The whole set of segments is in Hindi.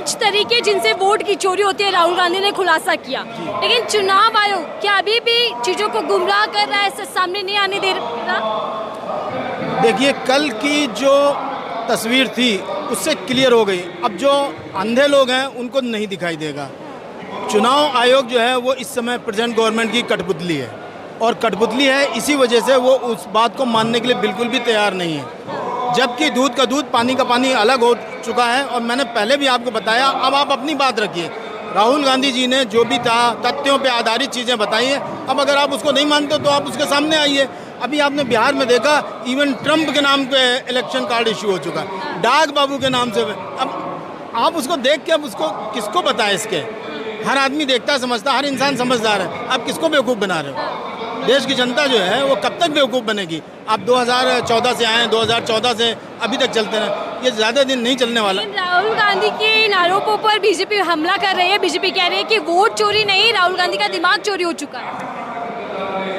5 तरीके जिनसे वोट की चोरी होती है राहुल गांधी ने खुलासा किया, लेकिन चुनाव आयोग क्या अभी भी चीजों को गुमराह कर रहा है, इससे सामने नहीं आने दे रहा? देखिए, कल की जो तस्वीर थी उससे क्लियर हो गई। अब जो अंधे लोग हैं उनको नहीं दिखाई देगा। चुनाव आयोग जो है वो इस समय प्रेजेंट गवर्नमेंट की कठपुतली है, और कठपुतली है इसी वजह से वो उस बात को मानने के लिए बिल्कुल भी तैयार नहीं है। जबकि दूध का दूध पानी का पानी अलग हो चुका है, और मैंने पहले भी आपको बताया। अब आप अपनी बात रखिए। राहुल गांधी जी ने जो भी था तथ्यों पे आधारित चीज़ें बताई हैं। अब अगर आप उसको नहीं मानते तो आप उसके सामने आइए। अभी आपने बिहार में देखा, इवन ट्रंप के नाम पे इलेक्शन कार्ड इशू हो चुका है, डाक बाबू के नाम से। अब आप उसको देख के अब उसको किसको बताएं? इसके हर आदमी देखता समझता, हर इंसान समझदार है। आप किसको बेवकूफ़ बना रहे हो? देश की जनता जो है वो कब तक बेवकूफ़ बनेगी? आप 2014 से आए, 2014 से अभी तक चलते रहे, ये ज़्यादा दिन नहीं चलने वाला। राहुल गांधी के इन आरोपों पर बीजेपी हमला कर रही है। बीजेपी कह रही है कि वोट चोरी नहीं, राहुल गांधी का दिमाग चोरी हो चुका है।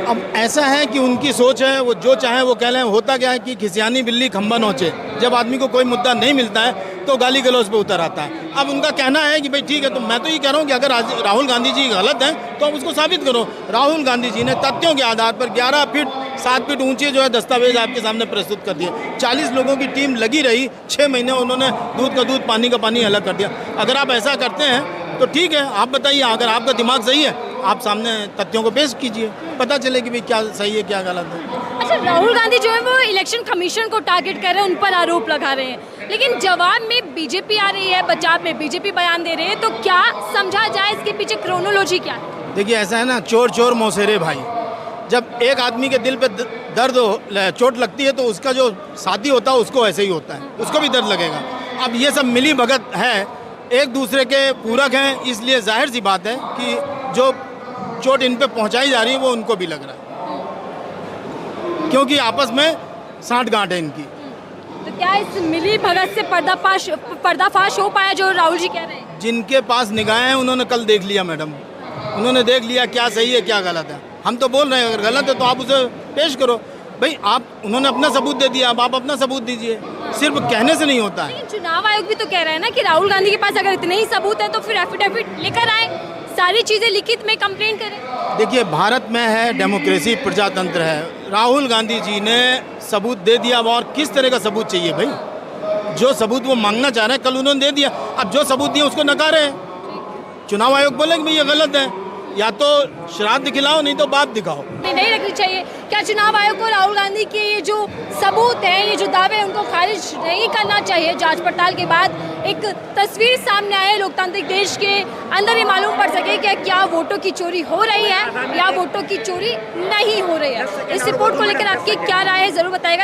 अब ऐसा है कि उनकी सोच है, वो जो चाहे वो कह लें। होता क्या है कि खिसियानी बिल्ली खंबा नोचे। जब आदमी को कोई मुद्दा नहीं मिलता है तो गाली गलौज पे उतर आता है। अब उनका कहना है कि भाई ठीक है, तो मैं तो ये कह रहा हूँ कि अगर राहुल गांधी जी गलत हैं तो आप उसको साबित करो। राहुल गांधी जी ने तथ्यों के आधार पर 11 फीट 7 फीट ऊंचे जो है दस्तावेज आपके सामने प्रस्तुत कर दिए। 40 लोगों की टीम लगी रही, 6 महीने उन्होंने दूध का दूध पानी का पानी अलग कर दिया। अगर आप ऐसा करते हैं तो ठीक है, आप बताइए। अगर आपका दिमाग सही है, आप सामने तथ्यों को पेश कीजिए, पता चले कि भाई क्या सही है क्या गलत है। अच्छा, राहुल गांधी जो है वो इलेक्शन कमीशन को टारगेट कर रहे हैं, उन पर आरोप लगा रहे हैं, लेकिन जवाब में बीजेपी आ रही है, बचाव में बीजेपी बयान दे रहे हैं। तो क्या समझा जाए, इसके पीछे क्रोनोलॉजी क्या है? देखिए, ऐसा है ना, चोर चोर मौसेरे भाई। जब एक आदमी के दिल पे दर्द चोट लगती है तो उसका जो साथी होता है उसको ऐसे ही होता है, उसको भी दर्द लगेगा। अब ये सब मिली भगत है, एक दूसरे के पूरक हैं, इसलिए जाहिर सी बात है कि जो चोट इन पे पहुंचाई जा रही है वो उनको भी लग रहा है, क्योंकि आपस में साठ गांठ है इनकी। तो क्या इस मिली भगत से पर्दाफाश हो पाया जो राहुल जी कह रहे हैं? जिनके पास निगाहें हैं उन्होंने कल देख लिया मैडम, उन्होंने देख लिया क्या सही है क्या गलत है। हम तो बोल रहे हैं अगर गलत है तो आप उसे पेश करो भाई। उन्होंने अपना सबूत दे दिया, अब आप अपना सबूत दीजिए। सिर्फ कहने से नहीं होता है। चुनाव आयोग भी तो कह रहा है ना कि राहुल गांधी के पास अगर इतने ही सबूत है तो फिर एफिडेविट लेकर आए, सारी चीजें लिखित में कंप्लेंट करें। देखिए, भारत में है डेमोक्रेसी, प्रजातंत्र है। राहुल गांधी जी ने सबूत दे दिया। अब और किस तरह का सबूत चाहिए भाई? जो सबूत वो मांगना चाह रहे हैं कल उन्होंने दे दिया, अब जो सबूत दिया उसको नकारे हैं। चुनाव आयोग बोले कि भाई ये गलत है, या तो श्राद्ध दिखलाओ नहीं तो बात दिखाओ। नहीं रखनी चाहिए। क्या चुनाव आयोग को राहुल गांधी के ये जो सबूत हैं, ये जो दावे हैं, उनको खारिज नहीं करना चाहिए? जांच पड़ताल के बाद एक तस्वीर सामने आए, लोकतांत्रिक देश के अंदर ही मालूम पड़ सके कि क्या वोटों की चोरी हो रही है या वोटों की चोरी नहीं हो रही है। इस रिपोर्ट को लेकर आपकी क्या राय है, जरूर बताइएगा।